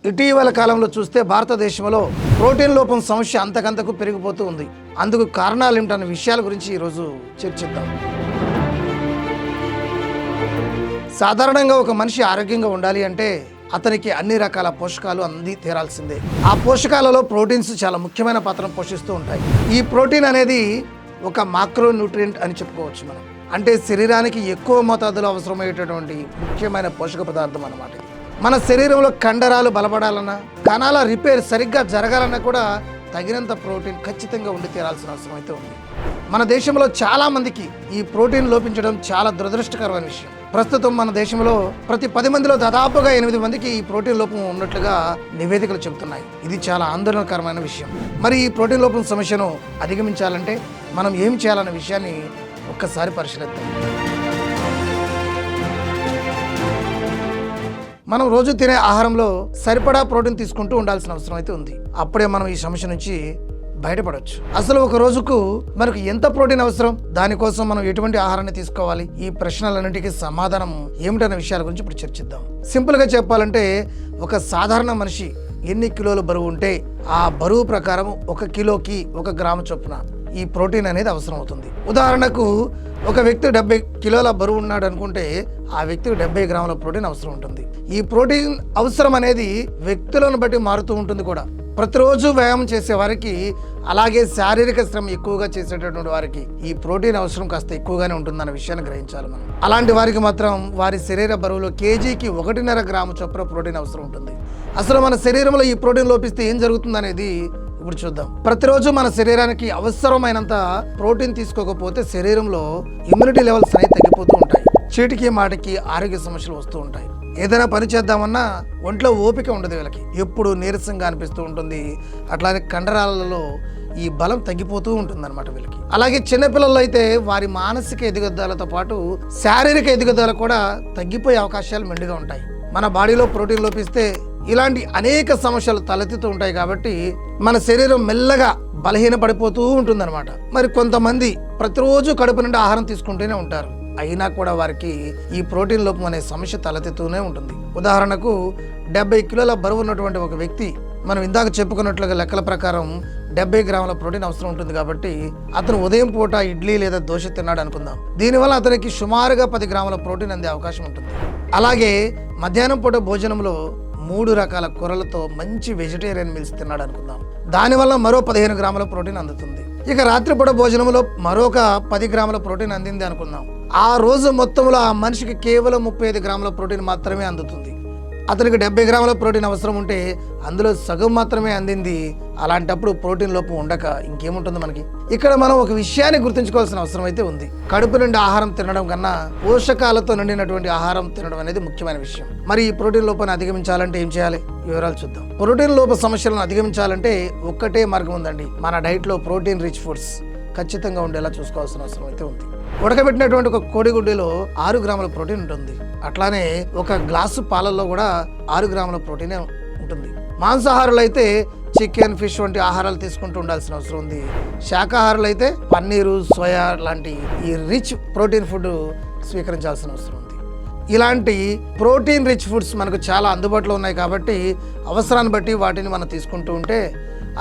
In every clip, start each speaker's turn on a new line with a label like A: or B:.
A: ఇటీవల కాలంలో చూస్తే భారతదేశంలో ప్రోటీన్ లోపం సమస్య అంతకంతకు పెరిగిపోతూ ఉంది. అందుకు కారణాలు ఏమిటన్న విషయాల గురించి ఈరోజు చర్చిద్దాం. సాధారణంగా ఒక మనిషి ఆరోగ్యంగా ఉండాలి అంటే అతనికి అన్ని రకాల పోషకాలు అంది తీరాల్సిందే. ఆ పోషకాలలో ప్రోటీన్స్ చాలా ముఖ్యమైన పాత్రను పోషిస్తూ ఉంటాయి. ఈ ప్రోటీన్ అనేది ఒక మాక్రో న్యూట్రియంట్ అని చెప్పుకోవచ్చు మనం. అంటే శరీరానికి ఎక్కువ మోతాదులో అవసరమయ్యేటటువంటి ముఖ్యమైన పోషక పదార్థం అన్నమాట. మన శరీరంలో కండరాలు బలపడాలన్నా, కణాల రిపేర్ సరిగ్గా జరగాలన్నా కూడా తగినంత ప్రోటీన్ ఖచ్చితంగా ఉండి తీరాల్సిన అవసరం అయితే ఉంది. మన దేశంలో చాలా మందికి ఈ ప్రోటీన్ లోపించడం చాలా దురదృష్టకరమైన విషయం. ప్రస్తుతం మన దేశంలో ప్రతి 10 మందిలో దాదాపుగా 8 మందికి ఈ ప్రోటీన్ లోపం ఉన్నట్లుగా నివేదికలు చెబుతున్నాయి. ఇది చాలా ఆందోళనకరమైన విషయం. మరి ఈ ప్రోటీన్ లోపం సమస్యను అధిగమించాలంటే మనం ఏం చేయాలన్న విషయాన్ని ఒక్కసారి పరిశీలిద్దాం. మనం రోజు తినే ఆహారంలో సరిపడా ప్రోటీన్ తీసుకుంటూ ఉండాల్సిన అవసరం అయితే ఉంది. అప్పుడే మనం ఈ సమస్య నుంచి బయటపడవచ్చు. అసలు ఒక రోజుకు మనకు ఎంత ప్రోటీన్ అవసరం, దానికోసం మనం ఎటువంటి ఆహారాన్ని తీసుకోవాలి, ఈ ప్రశ్నలన్నింటికీ సమాధానం ఏమిటనే విషయాల గురించి ఇప్పుడు చర్చిద్దాం. సింపుల్గా చెప్పాలంటే ఒక సాధారణ మనిషి ఎన్ని కిలోల బరువు ఉంటే ఆ బరువు ప్రకారం 1 కిలోకి 1 గ్రాము చొప్పున ఈ ప్రోటీన్ అనేది అవసరం అవుతుంది. ఉదాహరణకు ఒక వ్యక్తి 70 కిలోల బరువు ఉన్నాడు అనుకుంటే ఆ వ్యక్తికి 70 గ్రాముల ప్రోటీన్ అవసరం ఉంటుంది. ఈ ప్రోటీన్ అవసరం అనేది వ్యక్తులను బట్టి మారుతూ ఉంటుంది కూడా. ప్రతిరోజు వ్యాయామం చేసే వారికి, అలాగే శారీరక శ్రమ ఎక్కువగా చేసేటటువంటి వారికి ఈ ప్రోటీన్ అవసరం కాస్త ఎక్కువగానే ఉంటుందన్న విషయాన్ని గ్రహించాలి మనం. అలాంటి వారికి మాత్రం వారి శరీర బరువులో కేజీకి 1.5 గ్రాము చొప్పున ప్రోటీన్ అవసరం ఉంటుంది. అసలు మన శరీరంలో ఈ ప్రోటీన్ లోపిస్తే ఏం జరుగుతుంది అనేది ఇప్పుడు చూద్దాం. ప్రతిరోజు మన శరీరానికి అవసరమైనంత ప్రోటీన్ తీసుకోకపోతే శరీరంలో ఇమ్యూనిటీ లెవెల్స్ అనేవి తగ్గిపోతూ ఉంటాయి. చీటికి మాటికి ఆరోగ్య సమస్యలు వస్తూ ఉంటాయి. ఏదైనా పని చేద్దామన్నా ఒంట్లో ఓపిక ఉండదు. వీళ్ళకి ఎప్పుడు నీరసంగా అనిపిస్తూ ఉంటుంది. అట్లానే కండరాలలో ఈ బలం తగ్గిపోతూ ఉంటుంది అనమాట వీళ్ళకి. అలాగే చిన్నపిల్లల్లో అయితే వారి మానసిక ఎదుగుదలతో పాటు శారీరక ఎదుగుదల కూడా తగ్గిపోయే అవకాశాలు మెండుగా ఉంటాయి. మన బాడీలో ప్రోటీన్ లోపిస్తే ఇలాంటి అనేక సమస్యలు తలెత్తుతూ ఉంటాయి. కాబట్టి మన శరీరం మెల్లగా బలహీన పడిపోతూ ఉంటుందన్నమాట. మరి కొంతమంది ప్రతిరోజు కడుపు నుండి ఆహారం తీసుకుంటూనే ఉంటారు. అయినా కూడా వారికి ఈ ప్రోటీన్ లోపం అనే సమస్య తలెత్తుతూనే ఉంటుంది. ఉదాహరణకు 70 కిలోల బరువు ఉన్నటువంటి ఒక వ్యక్తి, మనం ఇందాక చెప్పుకున్నట్లుగా లెక్కల ప్రకారం 70 గ్రాముల ప్రోటీన్ అవసరం ఉంటుంది. కాబట్టి అతను ఉదయం పూట ఇడ్లీ లేదా దోశ తిన్నాడు అనుకుందాం. దీనివల్ల అతనికి సుమారుగా 10 గ్రాముల ప్రోటీన్ అందే అవకాశం ఉంటుంది. అలాగే మధ్యాహ్నం పూట భోజనంలో 3 రకాల కూరలతో మంచి వెజిటేరియన్ మీల్స్ తిన్నాడు అనుకుందాం. దానివల్ల మరో 15 గ్రాముల ప్రోటీన్ అందుతుంది. ఇక రాత్రిపూట భోజనంలో మరొక 10 గ్రాముల ప్రోటీన్ అందింది అనుకుందాం. ఆ రోజు మొత్తంలో ఆ మనిషికి కేవలం 35 గ్రాముల ప్రోటీన్ మాత్రమే అందుతుంది. అతనికి 70 గ్రాముల ప్రోటీన్ అవసరం ఉంటే అందులో సగం మాత్రమే అందింది. అలాంటప్పుడు ప్రోటీన్ లోపం ఉండక ఇంకేముంటుంది మనకి. ఇక్కడ మనం ఒక విషయాన్ని గుర్తుంచుకోవాల్సిన అవసరం అయితే ఉంది. కడుపు నుండి ఆహారం తినడం కన్నా పోషకాలతో నిండినటువంటి ఆహారం తినడం అనేది ముఖ్యమైన విషయం. మరి ఈ ప్రోటీన్ లోపాన్ని అధిగమించాలంటే ఏం చేయాలి, వివరాలు చూద్దాం. ప్రోటీన్ లోప సమస్యలను అధిగమించాలంటే ఒక్కటే మార్గం ఉందండి. మన డైట్లో ప్రోటీన్ రిచ్ ఫుడ్స్ ఖచ్చితంగా ఉండేలా చూసుకోవాల్సిన అవసరం అయితే ఉంది. ఉడకబెట్టినటువంటి ఒక కోడిగుడ్డులో 6 గ్రాముల ప్రోటీన్ ఉంటుంది. అట్లానే ఒక గ్లాసు పాలల్లో కూడా 6 గ్రాముల ప్రోటీనే ఉంటుంది. మాంసాహారులు అయితే చికెన్, ఫిష్ వంటి ఆహారాలు తీసుకుంటూ ఉండాల్సిన అవసరం ఉంది. శాకాహారులు అయితే పన్నీరు, సోయా లాంటి ఈ రిచ్ ప్రోటీన్ ఫుడ్ స్వీకరించాల్సిన అవసరం ఉంది. ఇలాంటి ప్రోటీన్ రిచ్ ఫుడ్స్ మనకు చాలా అందుబాటులో ఉన్నాయి. కాబట్టి అవసరాన్ని బట్టి వాటిని మనం తీసుకుంటూ ఉంటే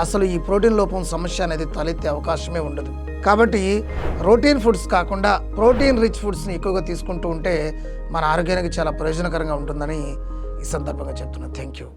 A: అసలు ఈ ప్రోటీన్ లోపం సమస్య అనేది తలెత్తే అవకాశమే ఉండదు. కాబట్టి ప్రోటీన్ ఫుడ్స్ కాకుండా ప్రోటీన్ రిచ్ ఫుడ్స్ని ఎక్కువగా తీసుకుంటూ ఉంటే మన ఆరోగ్యానికి చాలా ప్రయోజనకరంగా ఉంటుందని ఈ సందర్భంగా చెప్తున్నాను. Thank you.